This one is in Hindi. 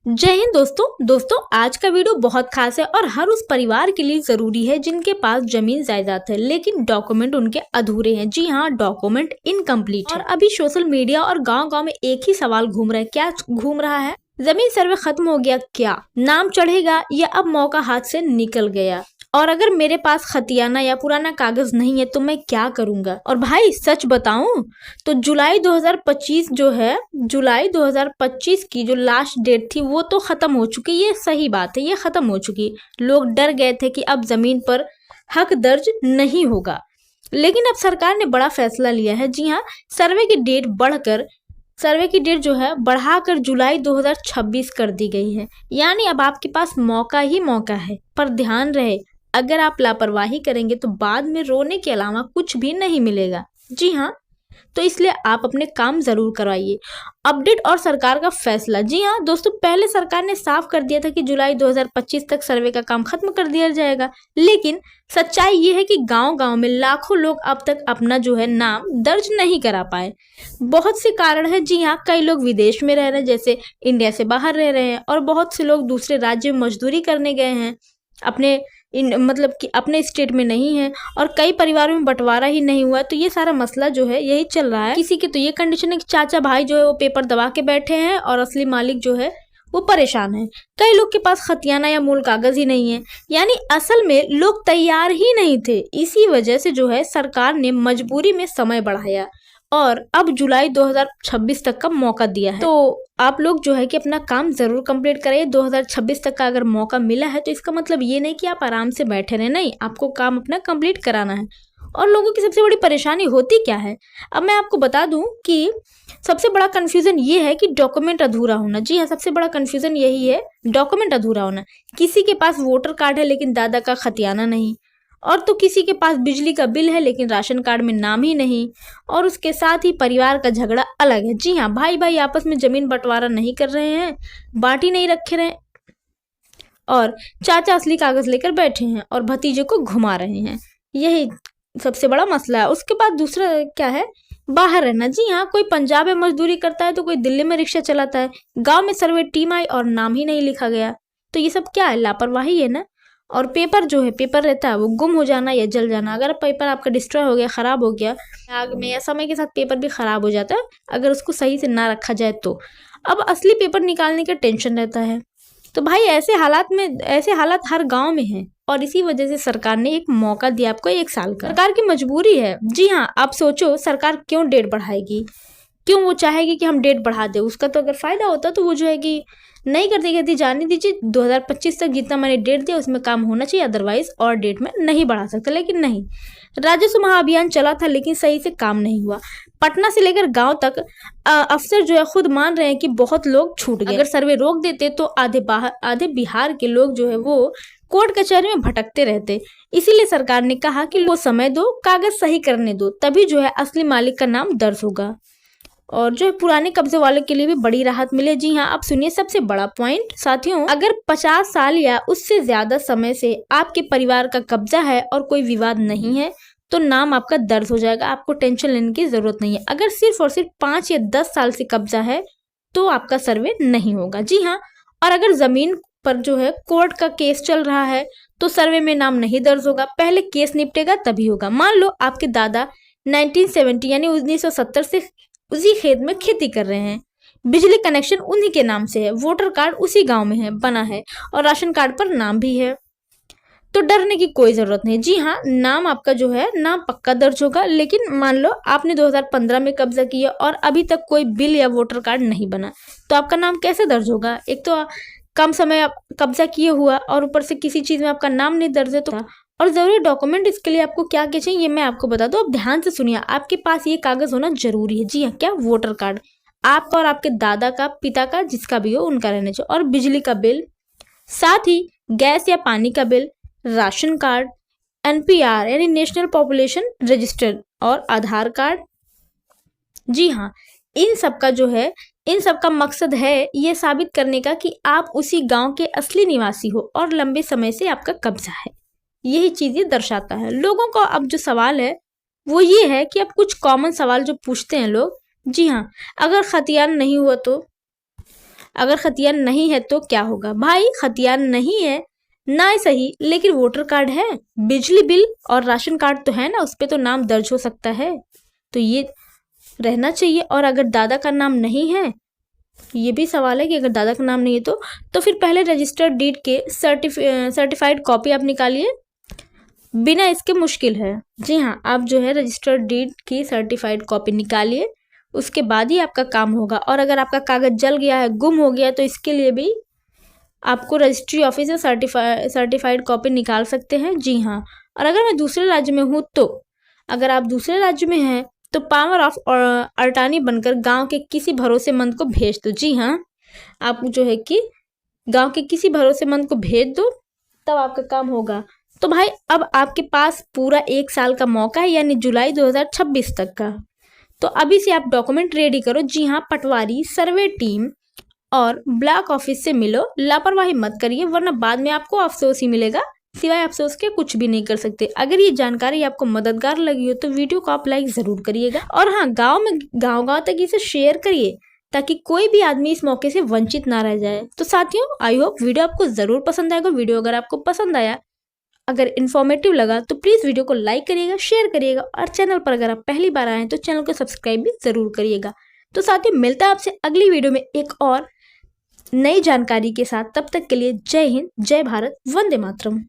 जय हिंद दोस्तों आज का वीडियो बहुत खास है और हर उस परिवार के लिए जरूरी है जिनके पास जमीन जायदाद है लेकिन डॉक्यूमेंट उनके अधूरे हैं। जी हाँ, डॉक्यूमेंट इनकम्प्लीट है। और अभी सोशल मीडिया और गांव-गांव में एक ही सवाल घूम रहा है। क्या घूम रहा है? जमीन सर्वे खत्म हो गया क्या? नाम चढ़ेगा या अब मौका हाथ से निकल गया? और अगर मेरे पास खतियाना या पुराना कागज नहीं है तो मैं क्या करूंगा? और भाई सच बताऊं तो जुलाई 2025 जो है, जुलाई 2025 की जो लास्ट डेट थी वो तो खत्म हो चुकी। ये सही बात है, ये खत्म हो चुकी। लोग डर गए थे कि अब जमीन पर हक दर्ज नहीं होगा, लेकिन अब सरकार ने बड़ा फैसला लिया है। जी हाँ, सर्वे की डेट जो है बढ़ाकर जुलाई 2026 कर दी गई है। यानी अब आपके पास मौका ही मौका है। पर ध्यान रहे, अगर आप लापरवाही करेंगे तो बाद में रोने के अलावा कुछ भी नहीं मिलेगा। जी हाँ, तो इसलिए आप अपने काम जरूर करवाइए। अपडेट और सरकार का फैसला। जी हाँ दोस्तों, पहले सरकार ने साफ कर दिया था कि जुलाई 2025 तक सर्वे का काम खत्म कर दिया जाएगा, लेकिन सच्चाई ये है कि गांव-गांव में लाखों लोग अब तक अपना जो है नाम दर्ज नहीं करा पाए। बहुत से कारण है। जी हाँ, कई लोग विदेश में रह रहे हैं, जैसे इंडिया से बाहर रह रहे हैं, और बहुत से लोग दूसरे राज्य में मजदूरी करने गए हैं, अपने मतलब कि अपने स्टेट में नहीं है, और कई परिवारों में बंटवारा ही नहीं हुआ। तो ये सारा मसला जो है यही चल रहा है। किसी की तो ये कंडीशन है कि चाचा भाई जो है वो पेपर दबा के बैठे हैं और असली मालिक जो है वो परेशान है। कई लोग के पास खतियाना या मूल कागज ही नहीं है, यानी असल में लोग तैयार ही नहीं थे। इसी वजह से जो है सरकार ने मजबूरी में समय बढ़ाया और अब जुलाई 2026 तक का मौका दिया है। तो आप लोग जो है कि अपना काम जरूर कंप्लीट करें। 2026 तक का अगर मौका मिला है तो इसका मतलब ये नहीं कि आप आराम से बैठे रहे, नहीं, आपको काम अपना कंप्लीट कराना है। और लोगों की सबसे बड़ी परेशानी होती क्या है, अब मैं आपको बता दूं कि सबसे बड़ा कंफ्यूजन ये है कि डॉक्यूमेंट अधूरा होना। जी हाँ, सबसे बड़ा कंफ्यूजन यही है, डॉक्यूमेंट अधूरा होना। किसी के पास वोटर कार्ड है लेकिन दादा का खतियाना नहीं, और तो किसी के पास बिजली का बिल है लेकिन राशन कार्ड में नाम ही नहीं, और उसके साथ ही परिवार का झगड़ा अलग है। जी हाँ, भाई भाई आपस में जमीन बंटवारा नहीं कर रहे हैं, बांटी नहीं रखे रहे, और चाचा असली कागज लेकर बैठे हैं और भतीजे को घुमा रहे हैं। यही सबसे बड़ा मसला है। उसके बाद दूसरा क्या है, बाहर रहना। जी हाँ, कोई पंजाब में मजदूरी करता है तो कोई दिल्ली में रिक्शा चलाता है। गांव में सर्वे टीम आई और नाम ही नहीं लिखा गया। तो ये सब क्या है, लापरवाही है ना। और पेपर जो है, पेपर रहता है वो गुम हो जाना या जल जाना। अगर पेपर आपका डिस्ट्रॉय हो गया, खराब हो गया, आग में या समय के साथ पेपर भी खराब हो जाता है अगर उसको सही से ना रखा जाए तो। अब असली पेपर निकालने का टेंशन रहता है। तो भाई ऐसे हालात हर गांव में हैं, और इसी वजह से सरकार ने एक मौका दिया आपको 1 साल का। सरकार की मजबूरी है। जी हाँ, आप सोचो सरकार क्यों डेट बढ़ाएगी, क्यों वो चाहेगी कि हम डेट बढ़ा दे। उसका तो अगर फायदा होता तो वो जो है कि नहीं करती, कहती जाने दीजिए 2025 तक जितना मैंने डेट दिया उसमें काम होना चाहिए, अदरवाइज और डेट में नहीं बढ़ा सकता। लेकिन नहीं, राजस्व महाअभियान चला था लेकिन सही से काम नहीं हुआ। पटना से लेकर गांव तक अफसर जो है खुद मान रहे हैं कि बहुत लोग छूट गए। अगर सर्वे रोक देते तो आधे बिहार के लोग जो है वो कोर्ट कचहरी में भटकते रहते। इसीलिए सरकार ने कहा कि वो समय दो, कागज सही करने दो, तभी जो है असली मालिक का नाम दर्ज होगा। और जो है पुराने कब्जे वाले के लिए भी बड़ी राहत मिले। जी हाँ, अब सुनिए सबसे बड़ा पॉइंट साथियों, अगर 50 साल या उससे ज्यादा समय से आपके परिवार का कब्जा है और कोई विवाद नहीं है तो नाम आपका दर्ज हो जाएगा, आपको टेंशन लेने की जरूरत नहीं है। अगर सिर्फ और सिर्फ 5 या 10 साल से कब्जा है तो आपका सर्वे नहीं होगा। जी हाँ, और अगर जमीन पर जो है कोर्ट का केस चल रहा है तो सर्वे में नाम नहीं दर्ज होगा, पहले केस निपटेगा तभी होगा। मान लो आपके दादा 1970 यानी 1970 से उसी खेत में खेती कर रहे हैं, बिजली कनेक्शन उन्हीं के नाम से है, वोटर कार्ड उसी गांव में है बना है, और राशन कार्ड पर नाम भी है, तो डरने की कोई जरूरत नहीं। जी हाँ, नाम आपका जो है नाम पक्का दर्ज होगा। लेकिन मान लो आपने 2015 में कब्जा किया और अभी तक कोई बिल या वोटर कार्ड नहीं बना, तो आपका नाम कैसे दर्ज होगा? एक तो कम समय आप कब्जा किए हुआ और ऊपर से किसी चीज में आपका नाम नहीं दर्ज है। तो और जरूरी डॉक्यूमेंट इसके लिए आपको क्या क्या चाहिए ये मैं आपको बता दूं। अब ध्यान से सुनिए, आपके पास ये कागज होना जरूरी है। जी हाँ, क्या? वोटर कार्ड आपका और आपके दादा का, पिता का, जिसका भी हो उनका रहना चाहिए, और बिजली का बिल, साथ ही गैस या पानी का बिल, राशन कार्ड, NPR यानी नेशनल पॉपुलेशन रजिस्टर, और आधार कार्ड। जी हाँ, इन सब का मकसद है ये साबित करने का कि आप उसी गांव के असली निवासी हो और लंबे समय से आपका कब्जा है। यही चीज ये दर्शाता है। लोगों का अब जो सवाल है वो ये है कि अब कुछ कॉमन सवाल जो पूछते हैं लोग। जी हाँ, अगर खतियान नहीं हुआ तो, अगर खतियान नहीं है तो क्या होगा? भाई खतियान नहीं है ना सही, लेकिन वोटर कार्ड है, बिजली बिल और राशन कार्ड तो है ना, उस पे तो नाम दर्ज हो सकता है, तो ये रहना चाहिए। और अगर दादा का नाम नहीं है, ये भी सवाल है कि अगर दादा का नाम नहीं है तो फिर पहले रजिस्टर्ड डीड के सर्टिफाइड कॉपी आप निकालिए, बिना इसके मुश्किल है। जी हाँ, आप जो है रजिस्टर्ड डीड की सर्टिफाइड कॉपी निकालिए, उसके बाद ही आपका काम होगा। और अगर आपका कागज जल गया है, गुम हो गया है, तो इसके लिए भी आपको रजिस्ट्री ऑफिस से सर्टिफाइड कॉपी निकाल सकते हैं। जी हाँ, और अगर मैं दूसरे राज्य में हूँ तो, अगर आप दूसरे राज्य में हैं तो पावर ऑफ अटॉर्नी बनकर गांव के किसी भरोसेमंद को भेज दो। जी हाँ, आप जो है कि गांव के किसी भरोसेमंद को भेज दो, तब आपका काम होगा। तो भाई अब आपके पास पूरा 1 साल का मौका है, यानी जुलाई 2026 तक का। तो अभी से आप डॉक्यूमेंट रेडी करो। जी हाँ, पटवारी, सर्वे टीम और ब्लॉक ऑफिस से मिलो, लापरवाही मत करिए, वरना बाद में आपको अफसोस ही मिलेगा। सिवाय अफसोस के कुछ भी नहीं कर सकते। अगर ये जानकारी आपको मददगार लगी हो तो वीडियो को आप लाइक जरूर करिएगा, और हाँ, गांव तक इसे शेयर करिए, ताकि कोई भी आदमी इस मौके से वंचित ना रह जाए। तो साथियों, आई होप वीडियो आपको जरूर पसंद आएगा। वीडियो अगर आपको पसंद आया, अगर इन्फॉर्मेटिव लगा, तो प्लीज वीडियो को लाइक करिएगा, शेयर करिएगा, और चैनल पर अगर आप पहली बार आए हैं तो चैनल को सब्सक्राइब भी जरूर करिएगा। तो साथियों, मिलता है आपसे अगली वीडियो में एक और नई जानकारी के साथ। तब तक के लिए जय हिंद, जय भारत, वंदे मातरम।